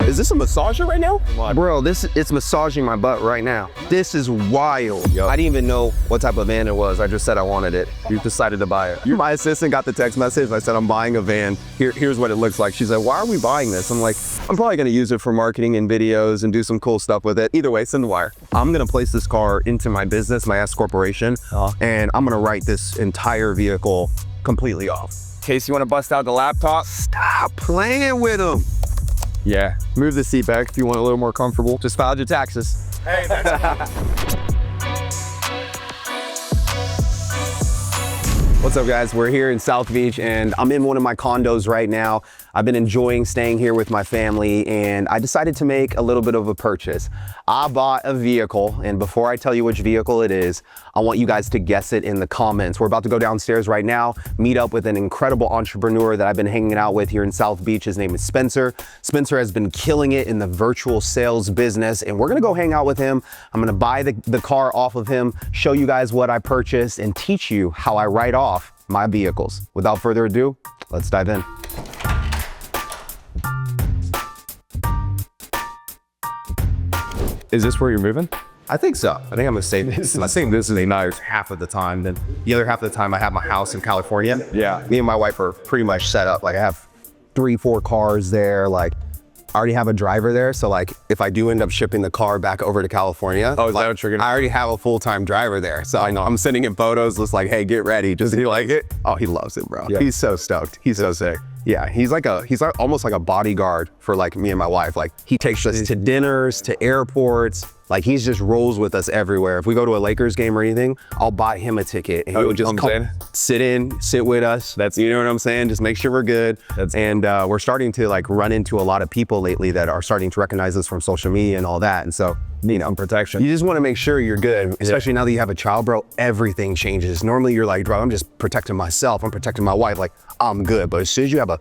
Is this a massager right now? Bro, it's massaging my butt right now. This is wild. Yo. I didn't even know what type of van it was. I just said I wanted it. You decided to buy it. My assistant got the text message. I said, I'm buying a van. Here's what it looks like. She said, why are we buying this? I'm like, I'm probably gonna use it for marketing and videos and do some cool stuff with it. Either way, send the wire. I'm gonna place this car into my business, my S Corporation, and I'm gonna write this entire vehicle completely off. In case you want to bust out the laptop. Stop playing with them. Yeah, move the seat back if you want a little more comfortable. Just filed your taxes. Hey, that's What's up, guys? We're here in South Beach and I'm in one of my condos right now. I've been enjoying staying here with my family and I decided to make a little bit of a purchase. I bought a vehicle, and before I tell you which vehicle it is, I want you guys to guess it in the comments. We're about to go downstairs right now, meet up with an incredible entrepreneur that I've been hanging out with here in South Beach. His name is Spencer. Spencer has been killing it in the virtual sales business, and we're gonna go hang out with him. I'm gonna buy the car off of him, show you guys what I purchased, and teach you how I write off my vehicles. Without further ado, let's dive in. Is this where you're moving? I think so. I think I'm gonna stay this. I think this is a nice half of the time. Then the other half of the time I have my house in California. Yeah. Me and my wife are pretty much set up. Like I have 3-4 cars there. Like I already have a driver there. So like if I do end up shipping the car back over to California, Oh, is that what you're gonna? I already have a full-time driver there. So I know I'm sending him photos. Just like, hey, get ready. Does he like it? Oh, he loves it, bro. Yeah. He's so stoked. He's so sick. Yeah, he's like almost like a bodyguard for like me and my wife. Like he takes us to dinners, to airports. Like he's just rolls with us everywhere. If we go to a Lakers game or anything, I'll buy him a ticket and he would just come sit with us. That's, you know what I'm saying? Just make sure we're good. And we're starting to like run into a lot of people lately that are starting to recognize us from social media and all that. And so, you know, protection. You just want to make sure you're good, especially now that you have a child, bro. Everything changes. Normally you're like, bro, I'm just protecting myself. I'm protecting my wife. Like I'm good. But as soon as you have a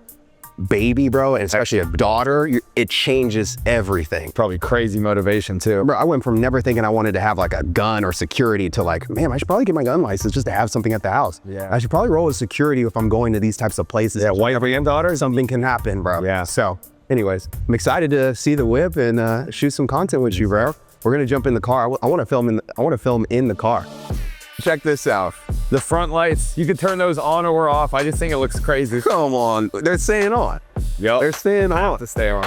baby, bro, and especially a daughter, it changes everything. Probably crazy motivation too. Bro, I went from never thinking I wanted to have like a gun or security to like, man, I should probably get my gun license just to have something at the house. Yeah. I should probably roll with security if I'm going to these types of places. Yeah, wife and daughter, something can happen, bro. Yeah. So anyways, I'm excited to see the whip and shoot some content with you, bro. We're gonna jump in the car. I want to film in the car. Check this out. the front lights. You could turn those on or off. I just think it looks crazy. Come on, they're staying on. Yep. They're staying I on. have to stay on.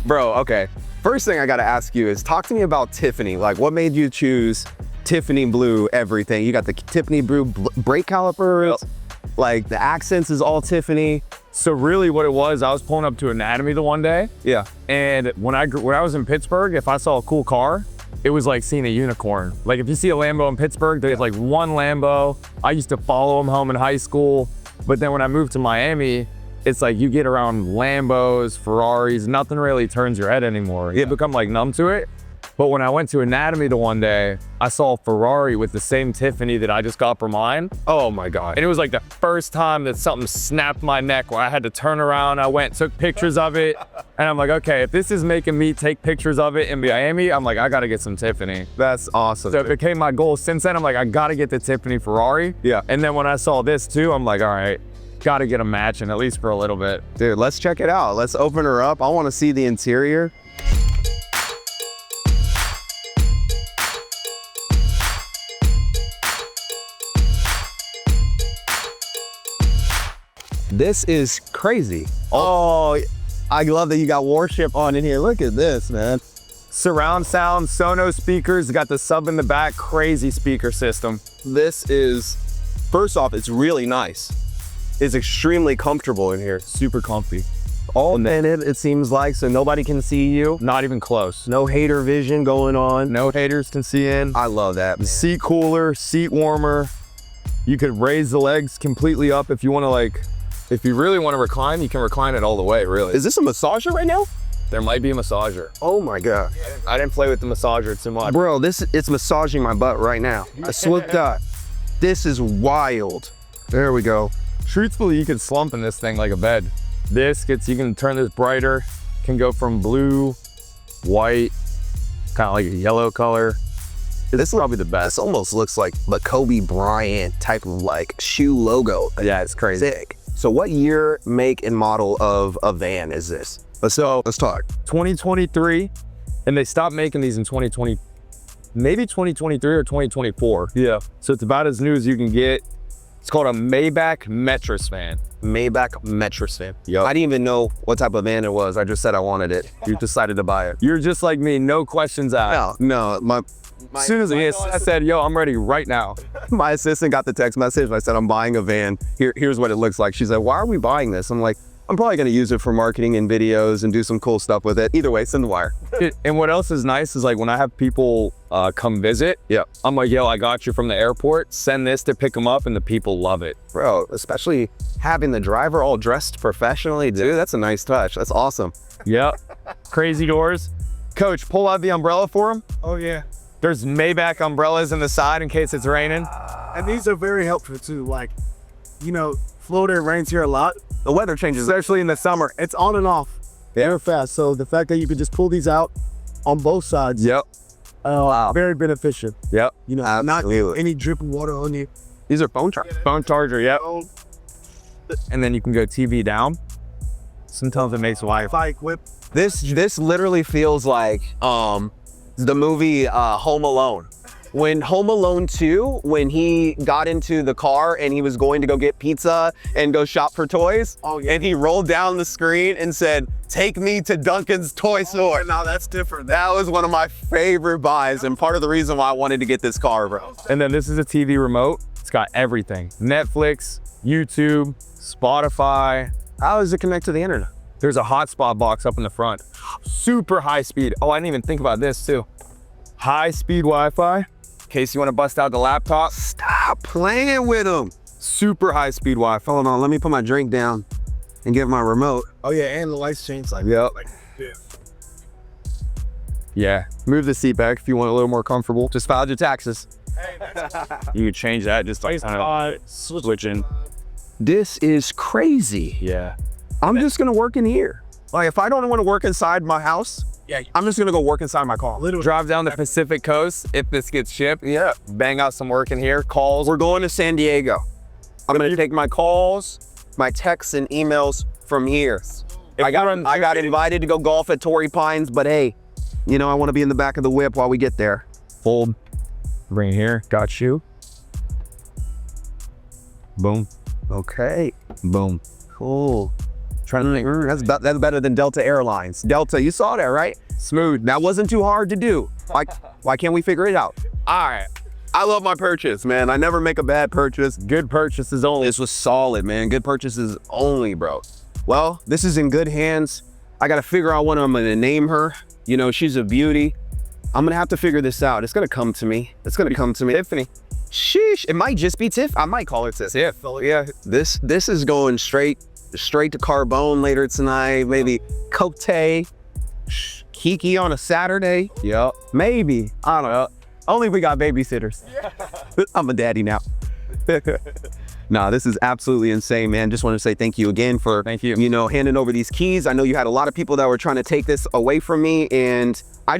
Bro, okay. First thing I gotta ask you is talk to me about Tiffany. Like, what made you choose Tiffany blue everything? You got the Tiffany blue brake calipers. Yep. Like the accents is all Tiffany. So really what it was, I was pulling up to Anatomy the one day. Yeah. And when I was in Pittsburgh, if I saw a cool car, it was like seeing a unicorn. Like if you see a Lambo in Pittsburgh, there's like one Lambo. I used to follow them home in high school. But then when I moved to Miami, it's like you get around Lambos, Ferraris, nothing really turns your head anymore. You become like numb to it. But when I went to Anatomy the one day, I saw a Ferrari with the same Tiffany that I just got for mine. Oh my God. And it was like the first time that something snapped my neck where I had to turn around. I went, took pictures of it. And I'm like, okay, if this is making me take pictures of it in Miami, I'm like, I gotta get some Tiffany. That's awesome. So it became my goal. Since then, I'm like, I gotta get the Tiffany Ferrari. Yeah. And then when I saw this too, I'm like, all right, gotta get a matching at least for a little bit. Dude, let's check it out. Let's open her up. I wanna see the interior. This is crazy. Oh, I love that you got Warship on in here. Look at this, man. Surround sound, Sonos speakers, got the sub in the back, crazy speaker system. This is, first off, it's really nice. It's extremely comfortable in here. Super comfy. All tinted, it seems like, so nobody can see you. Not even close. No hater vision going on. No haters can see in. I love that, man. Seat cooler, seat warmer. You could raise the legs completely up if you want to, like, if you really want to recline, you can recline it all the way, really. Is this a massager right now? There might be a massager. Oh my God. I didn't play with the massager too much. Bro, it's massaging my butt right now. I swear to God. This is wild. There we go. Truthfully, you could slump in this thing like a bed. This gets, you can turn this brighter, can go from blue, white, kind of like a yellow color. This is probably the best. This almost looks like the Kobe Bryant type of like shoe logo. Yeah, it's crazy. Sick. So what year, make, and model of a van is this? Let's talk. 2023, and they stopped making these in 2020, maybe 2023 or 2024. Yeah. So it's about as new as you can get. It's called a Maybach Metris van. Maybach Metris van. Yup. I didn't even know what type of van it was. I just said I wanted it. You decided to buy it. You're just like me, no questions asked. No, As soon as I said, yo, I'm ready right now. My assistant got the text message. I said, I'm buying a van. Here's what it looks like. She said, why are we buying this? I'm like, I'm probably going to use it for marketing and videos and do some cool stuff with it. Either way, send the wire. And what else is nice is like when I have people come visit, I'm like, yo, I got you from the airport. Send this to pick them up, and the people love it. Bro, especially having the driver all dressed professionally, dude, that's a nice touch. That's awesome. Yep. Crazy doors. Coach, pull out the umbrella for them. Oh yeah. There's Maybach umbrellas in the side in case it's raining. And these are very helpful too. Like, you know, Florida, it rains here a lot. The weather changes, especially in the summer. It's on and off very fast. So the fact that you can just pull these out on both sides, very beneficial. Yep. You know, Absolutely. not any dripping water on you. These are phone chargers. Phone charger, yep. And then you can go TV down. Sometimes it makes Wi-Fi. Wi-Fi equipped. This literally feels like the movie Home Alone. When Home Alone 2, when he got into the car and he was going to go get pizza and go shop for toys, and he rolled down the screen and said, take me to Duncan's toy store. Now that's different. That was one of my favorite buys and part of the reason why I wanted to get this car, bro. And then this is a TV remote. It's got everything. Netflix, YouTube, Spotify. How does it connect to the internet? There's a hotspot box up in the front. Super high speed. Oh, I didn't even think about this too. High speed Wi-Fi. In case you want to bust out the laptop. Stop playing with them. Super high speed Wi-Fi. Hold on, let me put my drink down and get my remote. Oh yeah, and the lights change like Yep. yeah. Yeah. Move the seat back if you want a little more comfortable. Just filed your taxes. You could change that just like kind of switching. This is crazy. Yeah. I'm just gonna work in here. Like if I don't want to work inside my house, I'm just gonna go work inside my car. Literally. Drive down the Pacific coast if this gets shipped. Yeah. Bang out some work in here. Calls. We're going to San Diego. I'm gonna take my calls, my texts and emails from here. I got invited to go golf at Torrey Pines, but hey, you know, I want to be in the back of the whip while we get there. Fold. Bring it here. Got you. Boom. Okay. Boom. Cool. Trying to think, that's better than Delta Airlines. Delta, you saw that, right? Smooth. That wasn't too hard to do. Why can't we figure it out? All right. I love my purchase, man. I never make a bad purchase. Good purchases only. This was solid, man. Good purchases only, bro. Well, this is in good hands. I got to figure out what I'm going to name her. You know, she's a beauty. I'm going to have to figure this out. It's going to come to me. It's going to come to me. Tiffany. Sheesh. It might just be Tiff. I might call her Tiff. Yeah. Yeah. This is going straight to Carbone later tonight. Maybe Cote, Kiki on a Saturday. Yep. Maybe. I don't know. Only if we got babysitters. I'm a daddy now. Nah, this is absolutely insane, man. Just want to say thank you again for, you know, handing over these keys. I know you had a lot of people that were trying to take this away from me, and I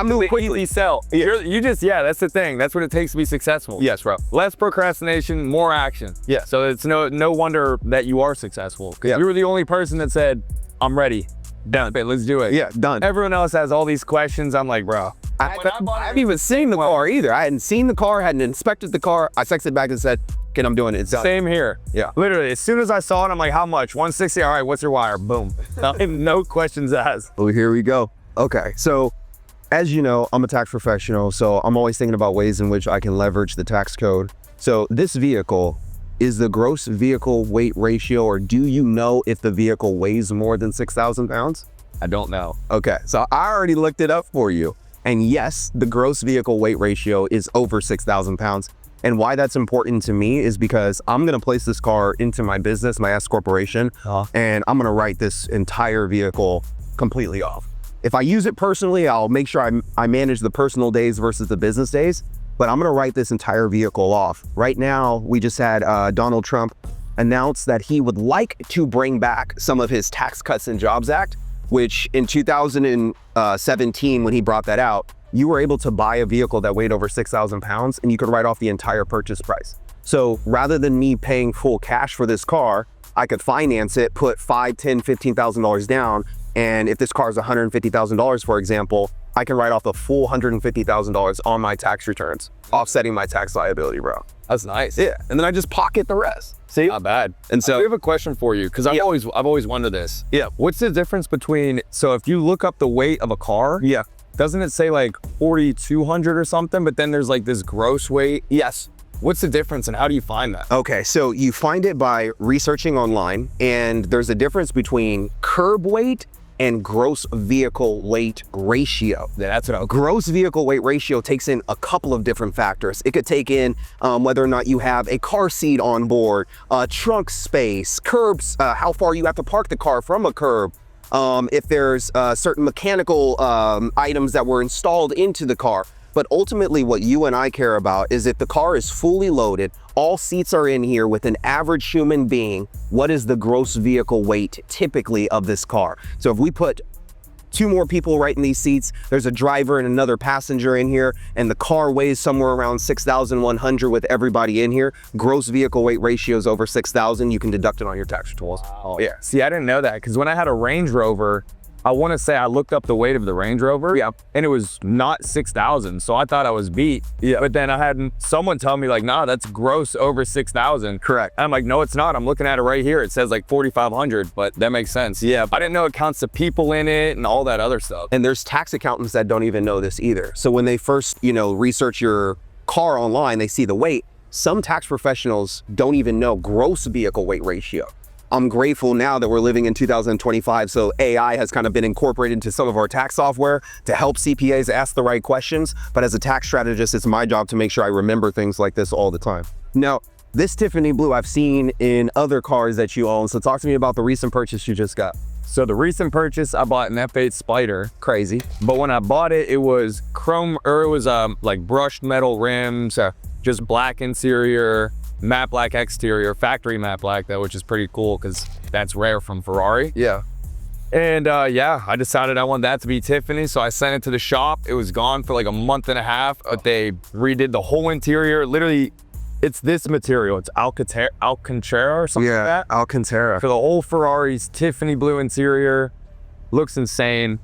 moved quickly. Sell. You just, that's the thing. That's what it takes to be successful. Yes, bro. Less procrastination, more action. Yeah. So it's no wonder that you are successful. Because you were the only person that said, I'm ready. Done. Okay, let's do it. Yeah, done. Everyone else has all these questions. I'm like, bro. I haven't even seen the car either. I hadn't seen the car, hadn't inspected the car. I texted back and said, okay, I'm doing it. It's done. Same here. Yeah. Literally, as soon as I saw it, I'm like, how much? 160. All right, what's your wire? Boom. No questions asked. Well, here we go. Okay, so as you know, I'm a tax professional, so I'm always thinking about ways in which I can leverage the tax code. So this vehicle is the gross vehicle weight ratio, or do you know if the vehicle weighs more than 6,000 pounds? I don't know. Okay, so I already looked it up for you. And yes, the gross vehicle weight ratio is over 6,000 pounds. And why that's important to me is because I'm gonna place this car into my business, my S corporation, and I'm gonna write this entire vehicle completely off. If I use it personally, I'll make sure I manage the personal days versus the business days, but I'm gonna write this entire vehicle off. Right now, we just had Donald Trump announce that he would like to bring back some of his Tax Cuts and Jobs Act, which in 2017, when he brought that out, you were able to buy a vehicle that weighed over 6,000 pounds and you could write off the entire purchase price. So rather than me paying full cash for this car, I could finance it, put $5,000, $10,000, $15,000 down. And if this car is $150,000, for example, I can write off the full $150,000 on my tax returns, offsetting my tax liability, bro. That's nice. Yeah, and then I just pocket the rest. See? Not bad. And so I have a question for you, because I've always wondered this. Yeah. What's the difference between, so if you look up the weight of a car, yeah, doesn't it say like 4,200 or something, but then there's like this gross weight? yes. What's the difference and how do you find that? Okay, so you find it by researching online, and there's a difference between curb weight and gross vehicle weight ratio. Yeah, that's what I was. Gross vehicle weight ratio takes in a couple of different factors. It could take in whether or not you have a car seat on board, trunk space, curbs, how far you have to park the car from a curb, if there's certain mechanical items that were installed into the car. But ultimately what you and I care about is if the car is fully loaded, all seats are in here with an average human being, what is the gross vehicle weight typically of this car? So if we put 2 more people right in these seats, there's a driver and another passenger in here, and the car weighs somewhere around 6,100 with everybody in here, gross vehicle weight ratio is over 6,000, you can deduct it on your tax returns. Wow. Yeah. See, I didn't know that, because when I had a Range Rover, I want to say I looked up the weight of the Range Rover, and it was not 6,000, so I thought I was beat. Yeah. But then I had someone tell me like, nah, that's gross over 6,000. Correct. I'm like, no, it's not. I'm looking at it right here. It says like 4,500, but that makes sense. Yeah. I didn't know it counts the people in it and all that other stuff. And there's tax accountants that don't even know this either. So when they first, research your car online, they see the weight. Some tax professionals don't even know gross vehicle weight ratio. I'm grateful now that we're living in 2025, so AI has kind of been incorporated into some of our tax software to help CPAs ask the right questions. But as a tax strategist, it's my job to make sure I remember things like this all the time. Now, this Tiffany blue I've seen in other cars that you own. So talk to me about the recent purchase you just got. So the recent purchase, I bought an F8 Spider. Crazy. But when I bought it, it was chrome, or it was like brushed metal rims, just black interior, matte black exterior, factory matte black though, which is pretty cool because that's rare from Ferrari. Yeah. And I decided I wanted that to be Tiffany, so I sent it to the shop. It was gone for like a month and a half, but they redid the whole interior. Literally, it's this material. It's Alcantara or something like that. Alcantara. For the whole Ferrari's Tiffany blue interior. Looks insane.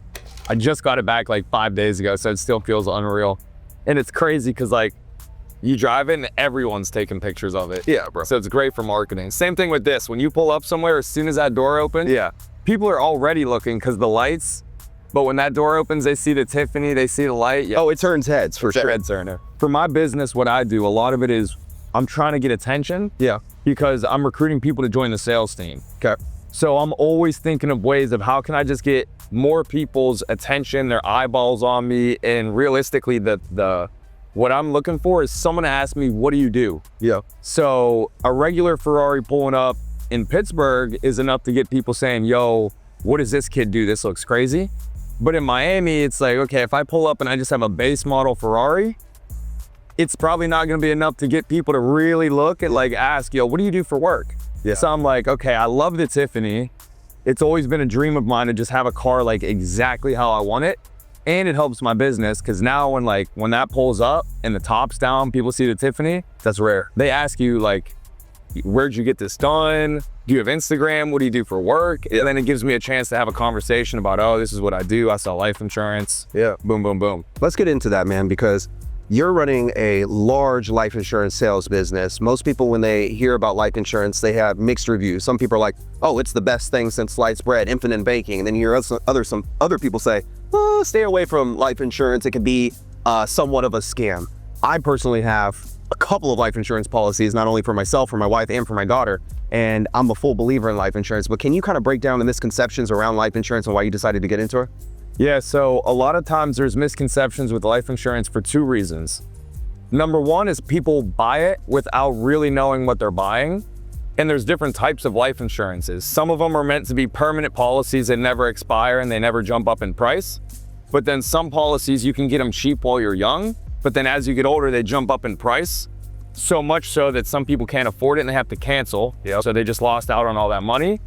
I just got it back like 5 days ago, so it still feels unreal. And it's crazy because like, you drive it and everyone's taking pictures of it. Yeah, bro. So it's great for marketing. Same thing with this. When you pull up somewhere, as soon as that door opens, people are already looking because the lights, but when that door opens, they see the Tiffany, they see the light. Yeah. Oh, it turns heads for sure. Head turner. For my business, what I do, a lot of it is I'm trying to get attention. Yeah. Because I'm recruiting people to join the sales team. Okay. So I'm always thinking of ways of how can I just get more people's attention, their eyeballs on me, and realistically, what I'm looking for is someone to ask me, what do you do? Yeah. So a regular Ferrari pulling up in Pittsburgh is enough to get people saying, yo, what does this kid do? This looks crazy. But in Miami, it's like, okay, if I pull up and I just have a base model Ferrari, it's probably not gonna be enough to get people to really look at, like, ask, yo, what do you do for work? Yeah. So I'm like, okay, I love the Tiffany. It's always been a dream of mine to just have a car like exactly how I want it. And it helps my business because now when that pulls up and the top's down, people see the Tiffany, that's rare. They ask you like, where'd you get this done? Do you have Instagram? What do you do for work? And then it gives me a chance to have a conversation about, oh, this is what I do. I sell life insurance. Yeah. Boom, boom, boom. Let's get into that, man, because you're running a large life insurance sales business. Most people, when they hear about life insurance, they have mixed reviews. Some people are like, oh, it's the best thing since sliced bread, infinite banking. And then you hear some other people say, oh, stay away from life insurance. It can be somewhat of a scam. I personally have a couple of life insurance policies, not only for myself, for my wife, and for my daughter. And I'm a full believer in life insurance. But can you kind of break down the misconceptions around life insurance and why you decided to get into it? Yeah, so a lot of times there's misconceptions with life insurance for 2 reasons. Number 1 is people buy it without really knowing what they're buying. And there's different types of life insurances. Some of them are meant to be permanent policies that never expire and they never jump up in price. But then some policies, you can get them cheap while you're young, but then as you get older, they jump up in price. So much so that some people can't afford it and they have to cancel. Yeah. So they just lost out on all that money.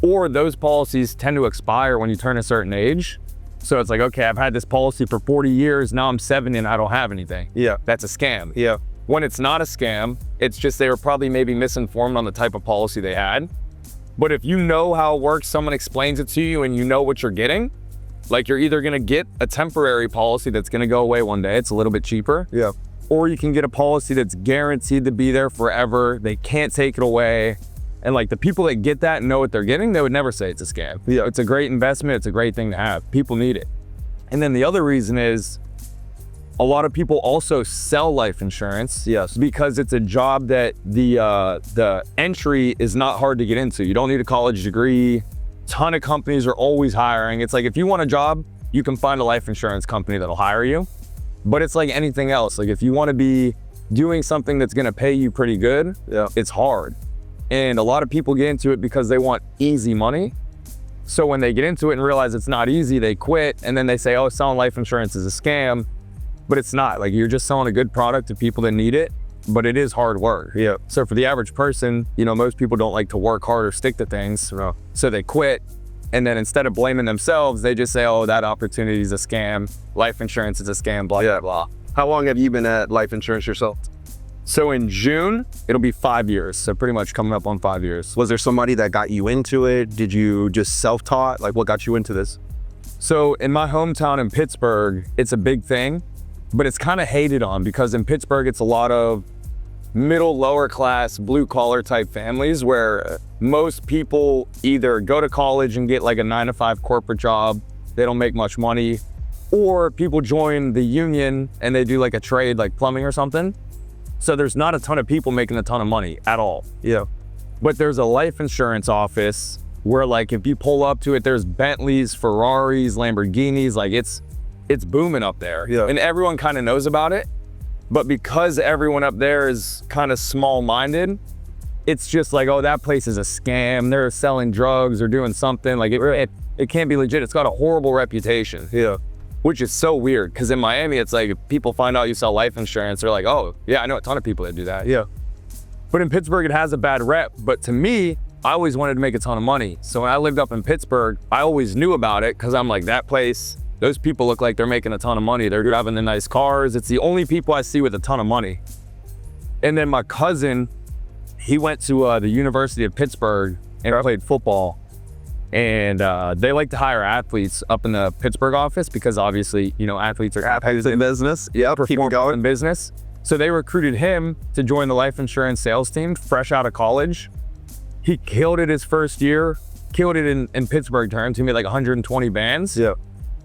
Or those policies tend to expire when you turn a certain age. So it's like, okay, I've had this policy for 40 years. Now I'm 70 and I don't have anything. Yeah. That's a scam. Yeah. When it's not a scam, it's just they were probably maybe misinformed on the type of policy they had. But if you know how it works, someone explains it to you and you know what you're getting, like you're either gonna get a temporary policy that's gonna go away one day, it's a little bit cheaper. Yeah. Or you can get a policy that's guaranteed to be there forever. They can't take it away. And like the people that get that and know what they're getting, they would never say it's a scam. Yeah. It's a great investment. It's a great thing to have. People need it. And then the other reason is a lot of people also sell life insurance. Yes. Because it's a job that the entry is not hard to get into. You don't need a college degree. Ton of companies are always hiring. It's like if you want a job, you can find a life insurance company that'll hire you. But it's like anything else. Like if you want to be doing something that's going to pay you pretty good, it's hard. And a lot of people get into it because they want easy money. So when they get into it and realize it's not easy, they quit. And then they say, oh, selling life insurance is a scam. But it's not. Like you're just selling a good product to people that need it, but it is hard work. Yeah. So for the average person, you know, most people don't like to work hard or stick to things. So they quit. And then instead of blaming themselves, they just say, oh, that opportunity is a scam. Life insurance is a scam, blah, blah, blah. How long have you been at life insurance yourself? So in June, it'll be 5 years. So pretty much coming up on 5 years. Was there somebody that got you into it? Did you just self-taught? Like what got you into this? So in my hometown in Pittsburgh, it's a big thing, but it's kind of hated on because in Pittsburgh, it's a lot of middle, lower class, blue collar type families where most people either go to college and get like a 9-to-5 corporate job. They don't make much money, or people join the union and they do like a trade like plumbing or something. So there's not a ton of people making a ton of money at all. Yeah. But there's a life insurance office where like if you pull up to it, there's Bentleys, Ferraris, Lamborghinis, like it's booming up there. Yeah. And everyone kind of knows about it. But because everyone up there is kind of small-minded, it's just like, oh, that place is a scam. They're selling drugs or doing something. Like it can't be legit. It's got a horrible reputation. Yeah. Which is so weird because in Miami, it's like if people find out you sell life insurance, they're like, oh, yeah, I know a ton of people that do that. Yeah. But in Pittsburgh, it has a bad rep. But to me, I always wanted to make a ton of money. So when I lived up in Pittsburgh, I always knew about it because I'm like, that place, those people look like they're making a ton of money. They're driving the nice cars. It's the only people I see with a ton of money. And then my cousin, he went to the University of Pittsburgh and played football. And they like to hire athletes up in the Pittsburgh office because obviously, you know, athletes are in business. Yeah, keep it going. In business. So they recruited him to join the life insurance sales team fresh out of college. He killed it his first year, killed it in Pittsburgh terms. He made like 120 bands,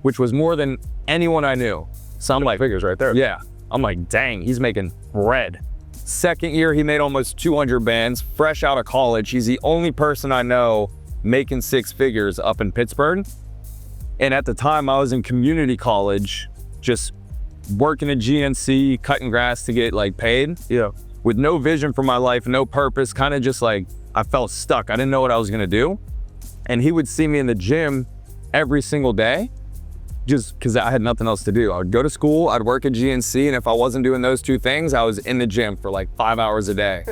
which was more than anyone I knew. So I'm like, figures right there. Yeah. I'm like, dang, he's making bread. Second year, he made almost 200 bands fresh out of college. He's the only person I know making 6 figures up in Pittsburgh. And at the time I was in community college, just working at GNC, cutting grass to get like paid. Yeah. With no vision for my life, no purpose, kind of just like, I felt stuck. I didn't know what I was gonna do. And he would see me in the gym every single day, just because I had nothing else to do. I would go to school, I'd work at GNC, and if I wasn't doing those 2 things, I was in the gym for like 5 hours a day.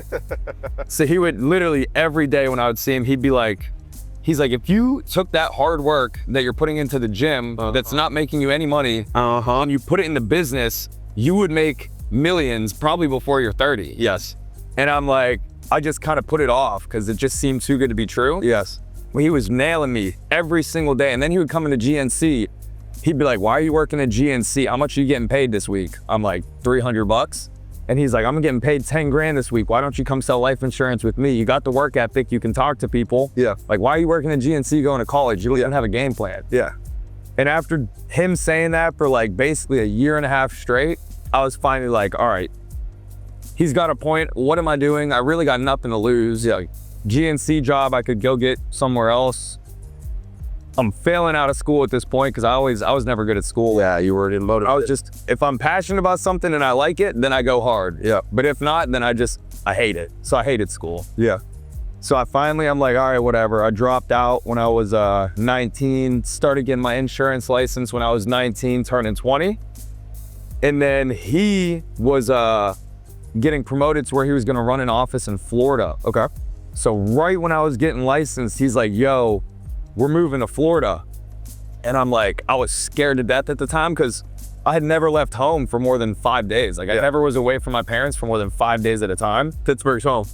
So he would literally every day when I would see him, he'd be like, he's like, if you took that hard work that you're putting into the gym that's not making you any money, and you put it in the business, you would make millions probably before you're 30. Yes. And I'm like, I just kind of put it off because it just seemed too good to be true. Yes. Well, he was nailing me every single day. And then he would come into GNC. He'd be like, why are you working at GNC? How much are you getting paid this week? I'm like, $300. And he's like, I'm getting paid 10 grand this week. Why don't you come sell life insurance with me? You got the work ethic. You can talk to people. Yeah. Like, why are you working at GNC going to college? You don't have a game plan. Yeah. And after him saying that for like basically a year and a half straight, I was finally like, all right, he's got a point. What am I doing? I really got nothing to lose. Yeah, GNC job, I could go get somewhere else. I'm failing out of school at this point because I was never good at school. Yeah, you were in motive. I was just, if I'm passionate about something and I like it, then I go hard. Yeah. But if not, then I hate it. So I hated school. Yeah. So I'm like, all right, whatever. I dropped out when I was 19, started getting my insurance license when I was 19, turning 20. And then he was getting promoted to where he was gonna run an office in Florida. Okay. So right when I was getting licensed, he's like, yo, we're moving to Florida. And I'm like, I was scared to death at the time because I had never left home for more than 5 days. Like I never was away from my parents for more than 5 days at a time. Pittsburgh's home.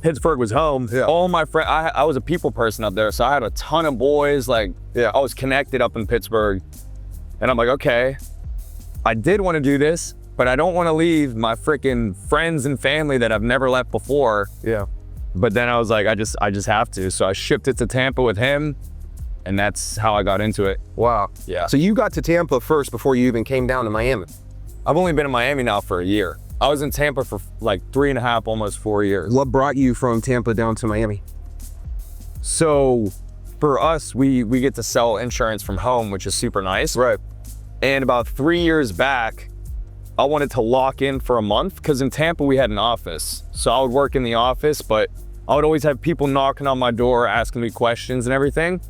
Pittsburgh was home. Yeah. All my friends, I was a people person up there. So I had a ton of boys. Like I was connected up in Pittsburgh. And I'm like, okay, I did want to do this, but I don't want to leave my freaking friends and family that I've never left before. Yeah. But then I was like, I just have to. So I shipped it to Tampa with him, and that's how I got into it. Wow. Yeah. So you got to Tampa first before you even came down to Miami. I've only been in Miami now for a year. I was in Tampa for like 3.5, almost 4 years. What brought you from Tampa down to Miami? So for us, we get to sell insurance from home, which is super nice. Right. And about 3 years back, I wanted to lock in for a month because in Tampa we had an office. So I would work in the office, but I would always have people knocking on my door, asking me questions and everything.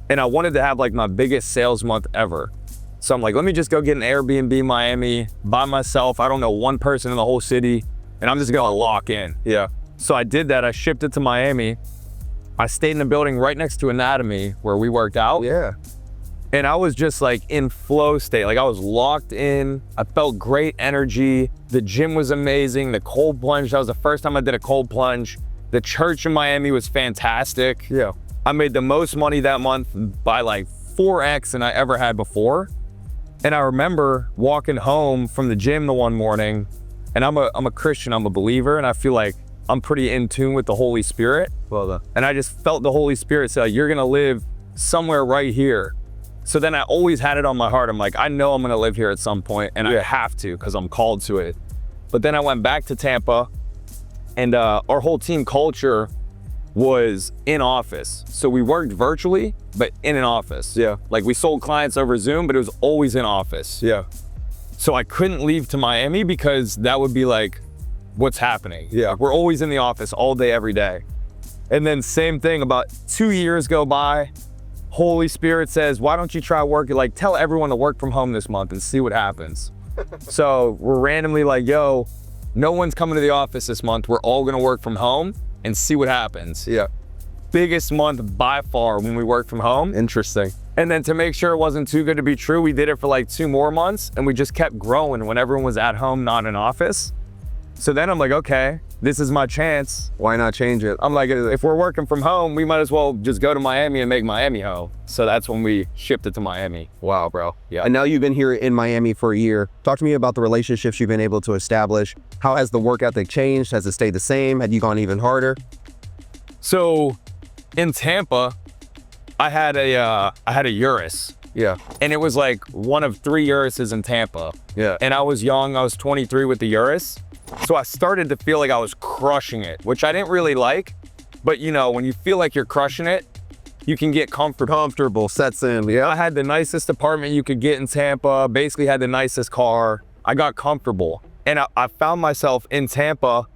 And I wanted to have like my biggest sales month ever. So I'm like, let me just go get an Airbnb Miami by myself. I don't know one person in the whole city, and I'm just gonna lock in. Yeah. So I did that. I shipped it to Miami. I stayed in a building right next to Anatomy where we worked out. Yeah. And I was just like in flow state. Like I was locked in. I felt great energy. The gym was amazing. The cold plunge, that was the first time I did a cold plunge. The church in Miami was fantastic. Yeah. I made the most money that month by like 4x than I ever had before. And I remember walking home from the gym the one morning, and I'm a Christian, I'm a believer, and I feel like I'm pretty in tune with the Holy Spirit. Well done. And I just felt the Holy Spirit say, you're gonna live somewhere right here. So then I always had it on my heart. I'm like, I know I'm gonna live here at some point, and I have to because I'm called to it. But then I went back to Tampa, and our whole team culture was in office. So we worked virtually, but in an office. Yeah. Like we sold clients over Zoom, but it was always in office. Yeah. So I couldn't leave to Miami because that would be like, what's happening? Yeah. Like, we're always in the office all day, every day. And then same thing, about 2 years go by, Holy Spirit says, why don't you try working? Like tell everyone to work from home this month and see what happens. So we're randomly like, yo, no one's coming to the office this month. We're all gonna work from home and see what happens. Yeah. Biggest month by far when we worked from home. Interesting. And then to make sure it wasn't too good to be true, we did it for like 2 more months, and we just kept growing when everyone was at home, not in office. So then I'm like, okay, this is my chance. Why not change it? I'm like, if we're working from home, we might as well just go to Miami and make Miami home. So that's when we shipped it to Miami. Wow, bro. Yeah. And now you've been here in Miami for a year. Talk to me about the relationships you've been able to establish. How has the work ethic changed? Has it stayed the same? Had you gone even harder? So in Tampa, I had a Urus. Yeah. And it was like one of 3 Uruses in Tampa. Yeah. And I was young, I was 23 with the Urus. So I started to feel like I was crushing it, which I didn't really like. But you know, when you feel like you're crushing it, you can get comfortable. Sets in. Yeah. I had the nicest apartment you could get in Tampa, basically had the nicest car. I got comfortable. And I found myself in Tampa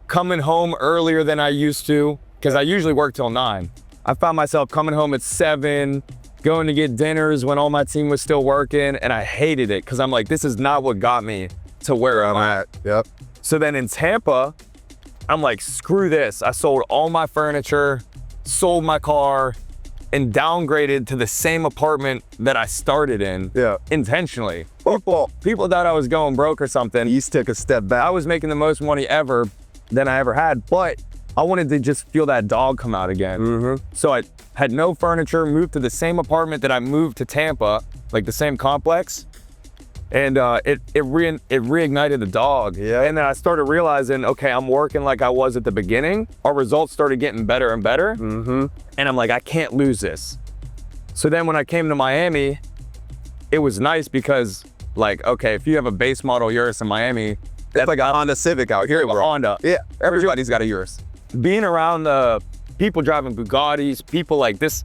coming home earlier than I used to, because I usually work till 9. I found myself coming home at 7, going to get dinners when all my team was still working, and I hated it because I'm like, this is not what got me to where I'm at. Yep. So then in Tampa, I'm like, screw this. I sold all my furniture, sold my car, and downgraded to the same apartment that I started in. Yeah. Intentionally. People thought I was going broke or something. You took a step back. I was making the most money ever than I ever had, but I wanted to just feel that dog come out again. Mm-hmm. So I had no furniture, moved to the same apartment that I moved to Tampa, like the same complex. And it reignited the dog. Yeah. And then I started realizing, okay, I'm working like I was at the beginning. Our results started getting better and better. Mm-hmm. And I'm like, I can't lose this. So then when I came to Miami, it was nice because, like, okay, if you have a base model Urus in Miami, It's like a Honda Civic out here, a bro. Honda. Yeah. Everybody's got a Urus. Being around the people driving Bugattis, people like this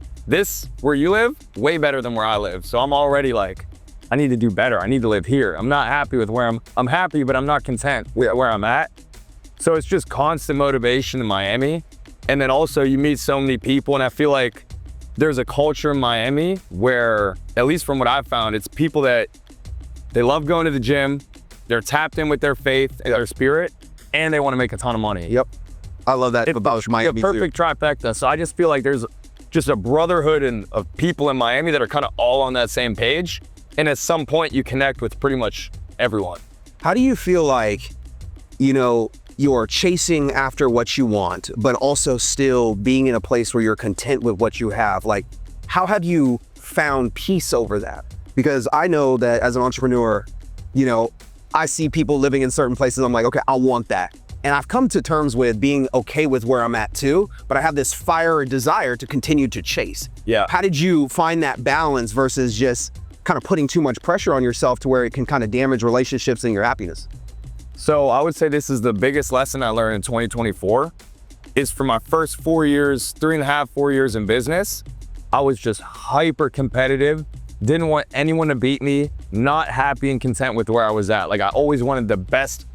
where you live, way better than where I live. So I'm already like, I need to do better. I need to live here. I'm not happy with where I'm happy, but I'm not content with where I'm at. So it's just constant motivation in Miami. And then also you meet so many people, and I feel like there's a culture in Miami where, at least from what I've found, it's people that they love going to the gym, they're tapped in with their faith and their spirit, and they want to make a ton of money. Yep. I love that It's about Miami a perfect trifecta. So I just feel like there's just a brotherhood of people in Miami that are kind of all on that same page. And at some point you connect with pretty much everyone. How do you feel like, you know, you're chasing after what you want, but also still being in a place where you're content with what you have? Like, how have you found peace over that? Because I know that as an entrepreneur, you know, I see people living in certain places. I'm like, okay, I want that. And I've come to terms with being okay with where I'm at too, but I have this fire or desire to continue to chase. Yeah. How did you find that balance versus just kind of putting too much pressure on yourself to where it can kind of damage relationships and your happiness? So I would say this is the biggest lesson I learned in 2024 is for my first 4 years, 3.5, 4 years in business, I was just hyper competitive, didn't want anyone to beat me, not happy and content with where I was at. Like I always wanted the best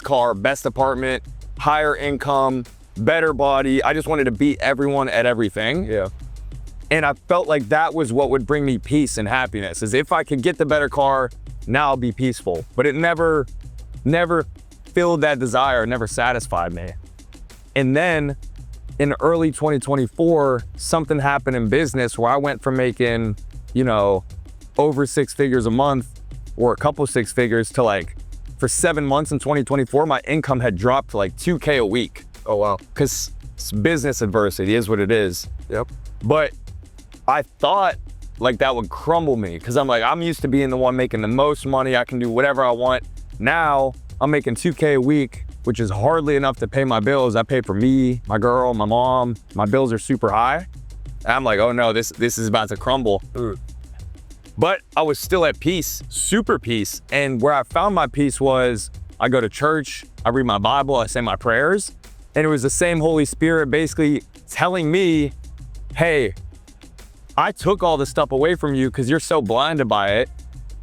car, best apartment, higher income, better body. I just wanted to beat everyone at everything. Yeah. And I felt like that was what would bring me peace and happiness, is if I could get the better car, now I'll be peaceful. But it never filled that desire, never satisfied me. And then in early 2024, something happened in business where I went from making, you know, over 6 figures a month or a couple 6 figures to like, for 7 months in 2024, my income had dropped to like 2K a week. Oh, wow. Because business adversity is what it is. Yep. But I thought like that would crumble me because I'm like, I'm used to being the one making the most money. I can do whatever I want. Now I'm making 2K a week, which is hardly enough to pay my bills. I pay for me, my girl, my mom. My bills are super high. And I'm like, oh no, this is about to crumble. But I was still at peace, super peace. And where I found my peace was I go to church, I read my Bible, I say my prayers. And it was the same Holy Spirit basically telling me, hey, I took all this stuff away from you because you're so blinded by it.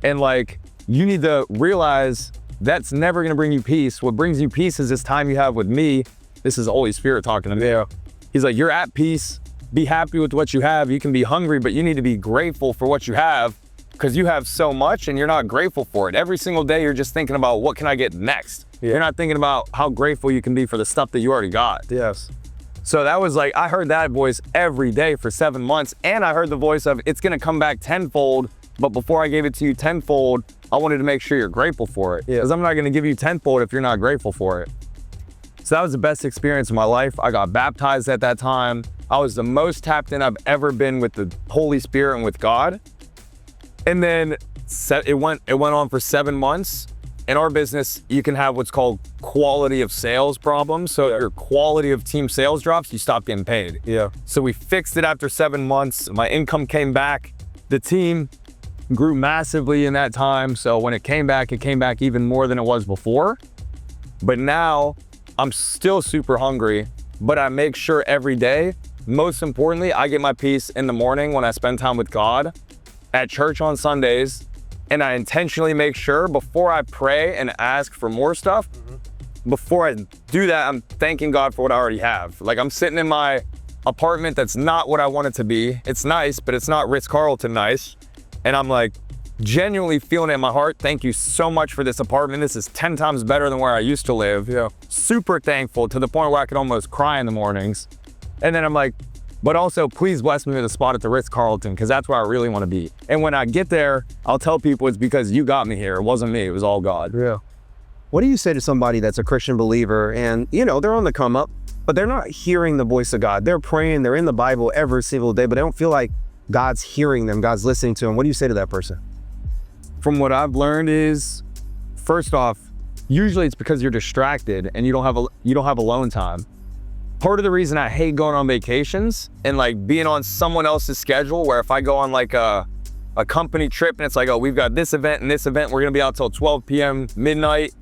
And like, you need to realize that's never gonna bring you peace. What brings you peace is this time you have with me. This is the Holy Spirit talking to me. Yeah. He's like, you're at peace. Be happy with what you have. You can be hungry, but you need to be grateful for what you have because you have so much and you're not grateful for it. Every single day, you're just thinking about what can I get next? Yeah. You're not thinking about how grateful you can be for the stuff that you already got. Yes. So that was like, I heard that voice every day for 7 months. And I heard the voice of, it's gonna come back tenfold, but before I gave it to you tenfold, I wanted to make sure you're grateful for it. Because I'm not gonna give you tenfold if you're not grateful for it. So that was the best experience of my life. I got baptized at that time. I was the most tapped in I've ever been with the Holy Spirit and with God. And then it went on for 7 months. In our business, you can have what's called quality of sales problems. So your quality of team sales drops, you stop getting paid. Yeah. So we fixed it after 7 months. My income came back. The team grew massively in that time. So when it came back even more than it was before. But now I'm still super hungry, but I make sure every day, most importantly, I get my peace in the morning when I spend time with God, at church on Sundays, and I intentionally make sure before I pray and ask for more stuff, before I do that, I'm thanking God for what I already have. Like I'm sitting in my apartment that's not what I want it to be. It's nice, but it's not Ritz-Carlton nice. And I'm like genuinely feeling it in my heart. Thank you so much for this apartment. This is 10 times better than where I used to live. Yeah. Super thankful to the point where I could almost cry in the mornings. And then I'm like, but also please bless me with a spot at the Ritz-Carlton because that's where I really want to be. And when I get there, I'll tell people it's because you got me here. It wasn't me, it was all God. Yeah. What do you say to somebody that's a Christian believer and, you know, they're on the come up, but they're not hearing the voice of God? They're praying, they're in the Bible every single day, but they don't feel like God's hearing them, God's listening to them. What do you say to that person? From what I've learned is, first off, usually it's because you're distracted and you don't have alone time. Part of the reason I hate going on vacations and like being on someone else's schedule, where if I go on like a company trip and it's like, oh, we've got this event and this event, we're gonna be out till 12 p.m. midnight.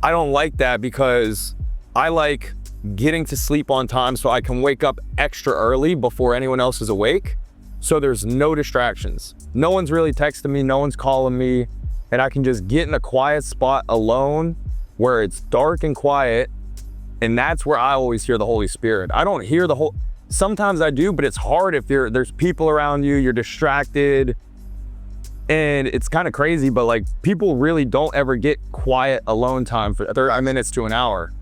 I don't like that because I like getting to sleep on time so I can wake up extra early before anyone else is awake. So there's no distractions. No one's really texting me, no one's calling me, and I can just get in a quiet spot alone where it's dark and quiet. And that's where I always hear the Holy Spirit. I don't hear the whole, sometimes I do, but it's hard if there's people around you, you're distracted. And it's kind of crazy, but like people really don't ever get quiet alone time for 30 minutes to an hour.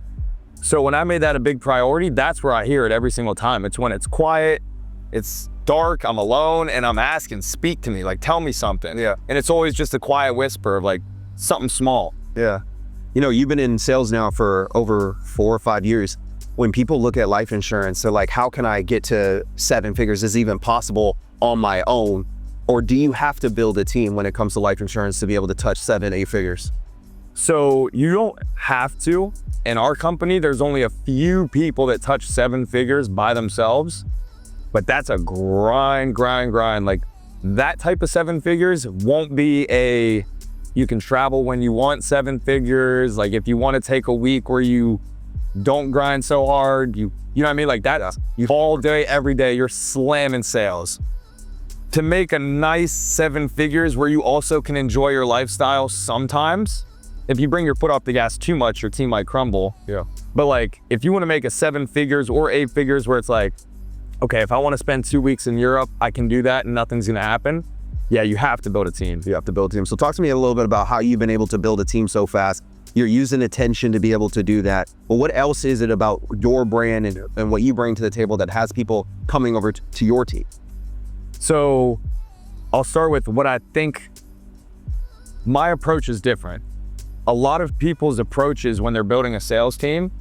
So when I made that a big priority, that's where I hear it every single time. It's when it's quiet it's dark, I'm alone, and I'm asking, speak to me, like tell me something. Yeah. And it's always just a quiet whisper of like something small. Yeah. You know, you've been in sales now for over 4 or 5 years. When people look at life insurance, they're like, how can I get to 7 figures? Is it even possible on my own? Or do you have to build a team when it comes to life insurance to be able to touch 7, 8 figures? So you don't have to. In our company, there's only a few people that touch 7 figures by themselves, but that's a grind. Like that type of 7 figures won't be you can travel when you want 7 figures. Like if you want to take a week where you don't grind so hard, you know what I mean? Like that, all day, every day, you're slamming sales. To make a nice 7 figures where you also can enjoy your lifestyle sometimes, if you bring your foot off the gas too much, your team might crumble. Yeah. But like, if you want to make a 7 figures or 8 figures where it's like, okay, if I want to spend 2 weeks in Europe, I can do that and nothing's going to happen. Yeah, you have to build a team. You have to build a team. So talk to me a little bit about how you've been able to build a team so fast. You're using attention to be able to do that. But what else is it about your brand and what you bring to the table that has people coming over to your team? So I'll start with what I think. My approach is different. A lot of people's approaches when they're building a sales team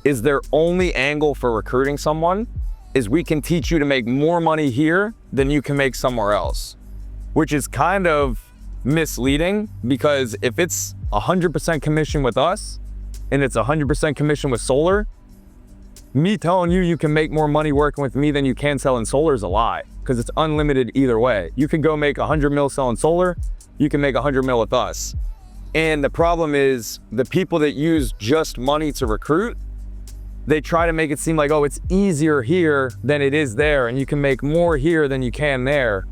is their only angle for recruiting someone is we can teach you to make more money here than you can make somewhere else, which is kind of misleading, because if it's 100% commission with us and it's 100% commission with solar, me telling you can make more money working with me than you can selling solar is a lie, because it's unlimited either way. You can go make 100 mil selling solar, you can make 100 mil with us. And the problem is the people that use just money to recruit, they try to make it seem like, oh, it's easier here than it is there, and you can make more here than you can there.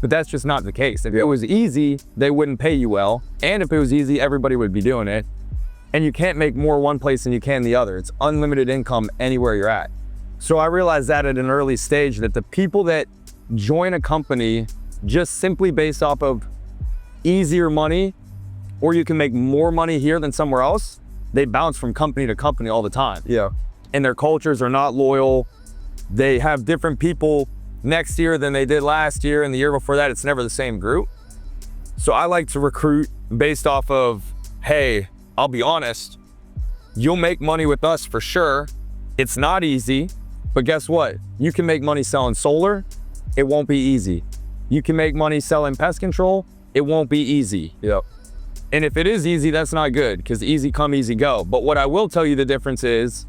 But that's just not the case. If it was easy, they wouldn't pay you well. And if it was easy, everybody would be doing it. And you can't make more one place than you can the other. It's unlimited income anywhere you're at. So I realized that at an early stage, that the people that join a company just simply based off of easier money, or you can make more money here than somewhere else, they bounce from company to company all the time. Yeah. And their cultures are not loyal. They have different people next year than they did last year, and the year before that. It's never the same group. So I like to recruit based off of, hey, I'll be honest, you'll make money with us for sure. It's not easy, but guess what? You can make money selling solar. It won't be easy. You can make money selling pest control. It won't be easy. Yep. And if it is easy, that's not good, because easy come, easy go. But what I will tell you the difference is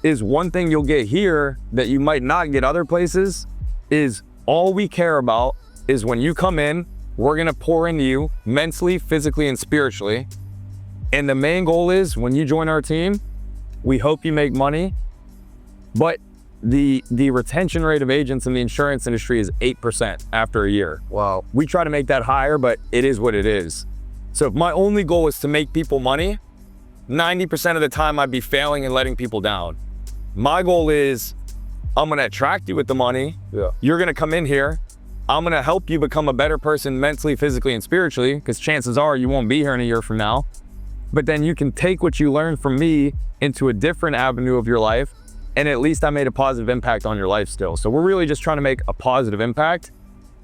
one thing you'll get here that you might not get other places is all we care about is when you come in, we're gonna pour into you mentally, physically, and spiritually. And the main goal is when you join our team, we hope you make money, but the retention rate of agents in the insurance industry is 8% after a year. Wow. We try to make that higher, but it is what it is. So if my only goal is to make people money, 90% of the time I'd be failing and letting people down. My goal is I'm gonna attract you with the money. Yeah. You're gonna come in here. I'm gonna help you become a better person mentally, physically, and spiritually, because chances are you won't be here in a year from now. But then you can take what you learned from me into a different avenue of your life, and at least I made a positive impact on your life still. So we're really just trying to make a positive impact,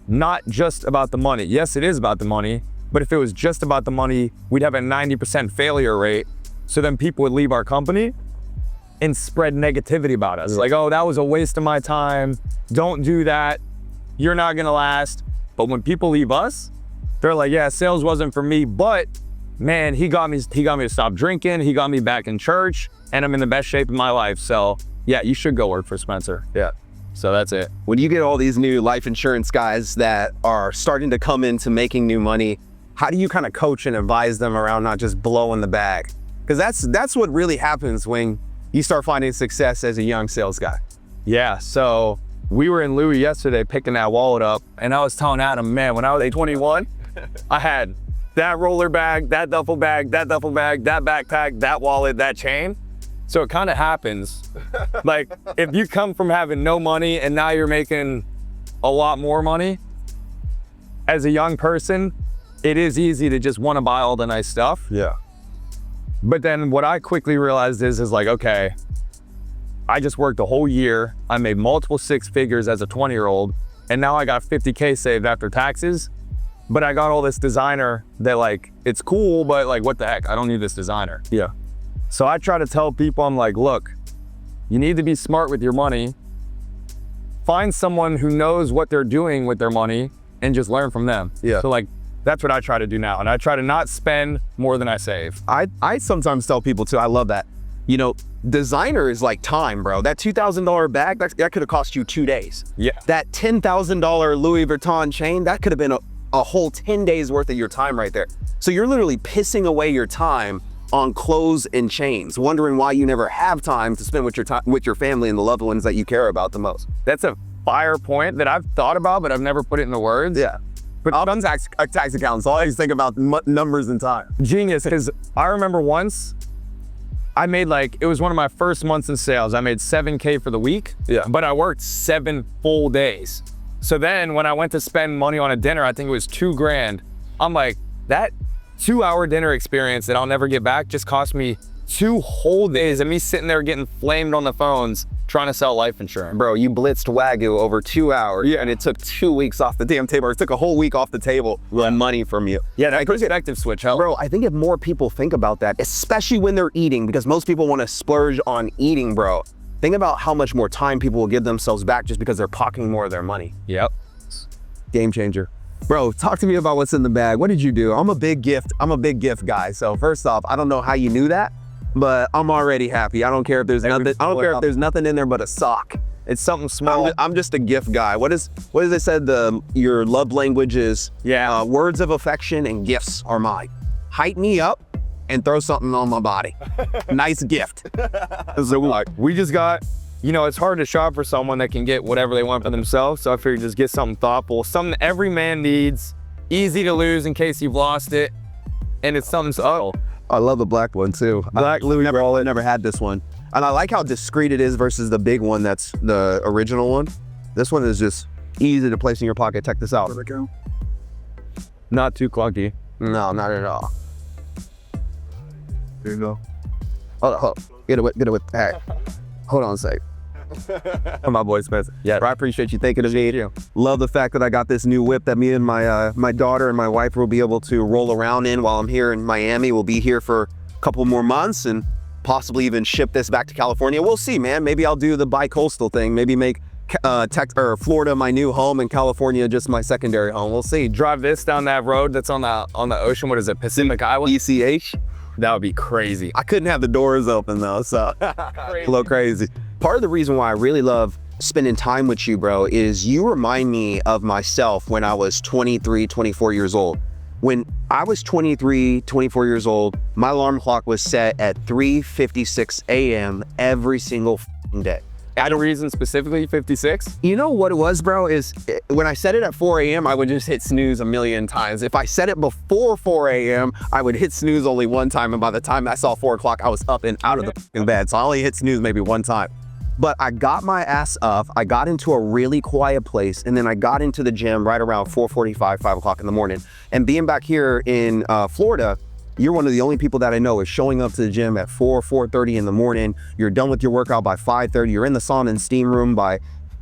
not just about the money. Yes, it is about the money, but if it was just about the money, we'd have a 90% failure rate. So then people would leave our company and spread negativity about us. Like, oh, that was a waste of my time. Don't do that. You're not gonna last. But when people leave us, they're like, yeah, sales wasn't for me, but man, he got me to stop drinking. He got me back in church, and I'm in the best shape of my life. So yeah, you should go work for Spencer. Yeah. So that's it. When you get all these new life insurance guys that are starting to come into making new money, how do you kind of coach and advise them around not just blowing the bag? Because that's what really happens when you start finding success as a young sales guy. Yeah, so we were in Louis yesterday picking that wallet up, and I was telling Adam, man, when I was 21, I had that roller bag, that duffel bag, that backpack, that wallet, that chain. So it kind of happens. Like, if you come from having no money and now you're making a lot more money, as a young person, it is easy to just want to buy all the nice stuff. Yeah. But then what I quickly realized is like, okay, I just worked a whole year. I made multiple 6 figures as a 20-year-old, and now I got 50K saved after taxes. But I got all this designer that like, it's cool, but like, what the heck? I don't need this designer. Yeah. So I try to tell people, I'm like, look, you need to be smart with your money. Find someone who knows what they're doing with their money and just learn from them. Yeah. So like, that's what I try to do now. And I try to not spend more than I save. I sometimes tell people too, I love that. You know, designer is like time, bro. That $2,000 bag, that could have cost you 2 days. Yeah. That $10,000 Louis Vuitton chain, that could have been a whole 10 days worth of your time right there. So you're literally pissing away your time on clothes and chains, wondering why you never have time to spend with your family and the loved ones that you care about the most. That's a fire point that I've thought about, but I've never put it into words. Yeah. But I'm tax accountant, so I always think about numbers and time. Genius, because I remember once, I made like, it was one of my first months in sales. I made 7K for the week, but I worked 7 full days. So then when I went to spend money on a dinner, I think it was 2 grand. I'm like, that 2-hour dinner experience that I'll never get back just cost me 2 whole days of me sitting there getting flamed on the phones trying to sell life insurance. Bro, you blitzed Wagyu over 2 hours, and it took 2 weeks off the damn table. Or it took a whole week off the table with money from you. Yeah, that perspective switch helped. Bro, I think if more people think about that, especially when they're eating, because most people want to splurge on eating, bro. Think about how much more time people will give themselves back just because they're pocketing more of their money. Yep. Game changer. Bro, talk to me about what's in the bag. What did you do? I'm a big gift guy. So first off, I don't know how you knew that, but I'm already happy. I don't care if there's nothing. I don't care if there's nothing in there but a sock. It's something small. I'm just a gift guy. What is it said? Your love language is words of affection and gifts are mine. Hype me up and throw something on my body. Nice gift. So we just got, you know, it's hard to shop for someone that can get whatever they want for themselves. So I figured just get something thoughtful, something every man needs, easy to lose in case you've lost it, and it's something subtle. I love the black one too. Black Louis never had this one. And I like how discreet it is versus the big one that's the original one. This one is just easy to place in your pocket. Check this out. Not too clunky. No, not at all. There you go. Hold on. Get it with. Hey, hold on a sec. My boy Spencer. Yeah, I appreciate you thinking of me. Love the fact that I got this new whip that me and my daughter and my wife will be able to roll around in while I'm here in Miami. We'll be here for a couple more months and possibly even ship this back to California. We'll see, man. Maybe I'll do the bi-coastal thing. Maybe make Florida my new home and California just my secondary home. We'll see. Drive this down that road that's on the ocean. What is it? Pacific Highway? ECH. That would be crazy. I couldn't have the doors open though, so a little crazy. Part of the reason why I really love spending time with you, bro, is you remind me of myself when I was 23, 24 years old. When I was 23, 24 years old, my alarm clock was set at 3:56 a.m. every single day. Had a reason specifically 56? You know what it was, bro, is when I set it at 4 a.m., I would just hit snooze a million times. If I set it before 4 a.m., I would hit snooze only one time. And by the time I saw 4 o'clock, I was up and out of the fucking bed. So I only hit snooze maybe one time. But I got my ass up. I got into a really quiet place. And then I got into the gym right around 4:45, 5 o'clock in the morning. And being back here in Florida, you're one of the only people that I know is showing up to the gym at 4:30 in the morning. You're done with your workout by 5:30. You're in the sauna and steam room by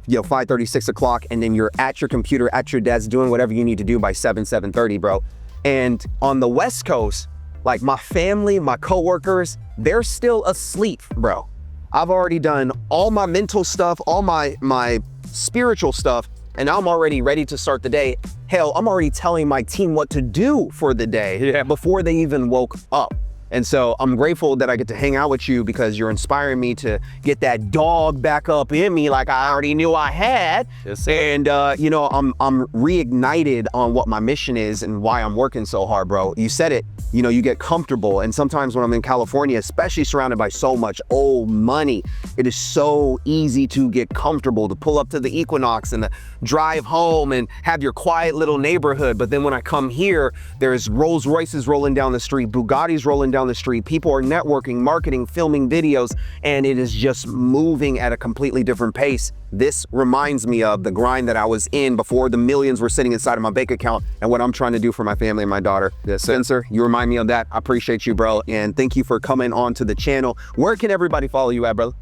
5:30, 6 o'clock. And then you're at your computer, at your desk, doing whatever you need to do by 7:30, bro. And on the West Coast, like my family, my coworkers, they're still asleep, bro. I've already done all my mental stuff, all my spiritual stuff, and I'm already ready to start the day. Hell, I'm already telling my team what to do for the day before they even woke up. And so I'm grateful that I get to hang out with you because you're inspiring me to get that dog back up in me like I already knew I had. Yes, and I'm reignited on what my mission is and why I'm working so hard, bro. You said it, you get comfortable. And sometimes when I'm in California, especially surrounded by so much old money, it is so easy to get comfortable, to pull up to the Equinox and to drive home and have your quiet little neighborhood. But then when I come here, there's Rolls Royces rolling down the street, Bugattis rolling down the street, people are networking, marketing, filming videos, and it is just moving at a completely different pace. This reminds me of the grind that I was in before the millions were sitting inside of my bank account and what I'm trying to do for my family and my daughter. Spencer, you remind me of that. I appreciate you, bro, and thank you for coming on to the channel. Where can everybody follow you at, brother?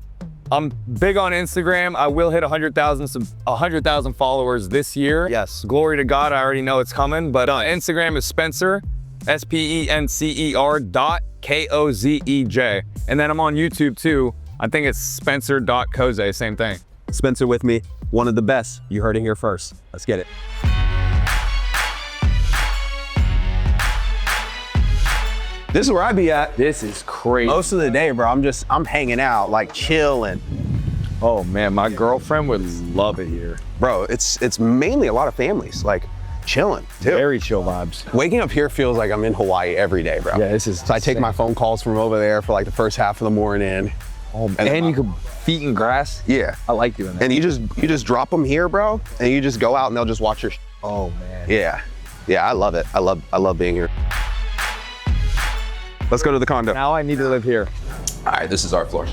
I'm big on Instagram. I will hit 100,000 followers this year. Yes. Glory to God, I already know it's coming, but Instagram is Spencer, SPENCER.KOZEJ. And then I'm on YouTube too. I think it's Spencer.Kozej, same thing. Spencer with me, one of the best. You heard it here first. Let's get it. This is where I be at. This is crazy. Most of the day, bro, I'm hanging out, like chilling. Oh man, my girlfriend would love it here. Bro, it's mainly a lot of families, like chilling too. Very chill vibes. Waking up here feels like I'm in Hawaii every day, bro. Yeah, this is So I take my phone calls from over there for like the first half of the morning. Oh, and you can feet in grass. Yeah. I like doing that. And you just drop them here, bro, and you just go out and they'll just watch your Oh man. Yeah. Yeah, I love it. I love being here. Let's go to the condo. Now I need to live here. All right, this is our floor.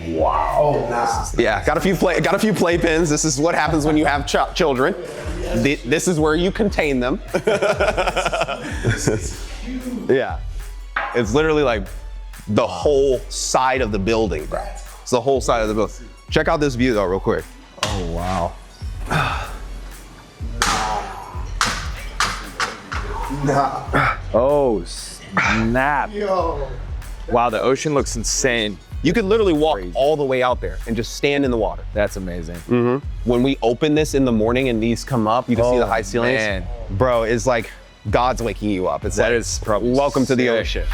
Wow. Yeah, got a few playpens. This is what happens when you have children. This is where you contain them. Yeah. It's literally like the whole side of the building, bro. It's the whole side of the building. Check out this view though, real quick. Oh wow. Oh snap. Yo. Wow, the ocean looks insane. You could literally walk all the way out there and just stand in the water. That's amazing. When we open this in the morning and these come up, you can see the high ceilings. Man. Bro, it's like God's waking you up. It's That like, is probably welcome to the sick. ocean.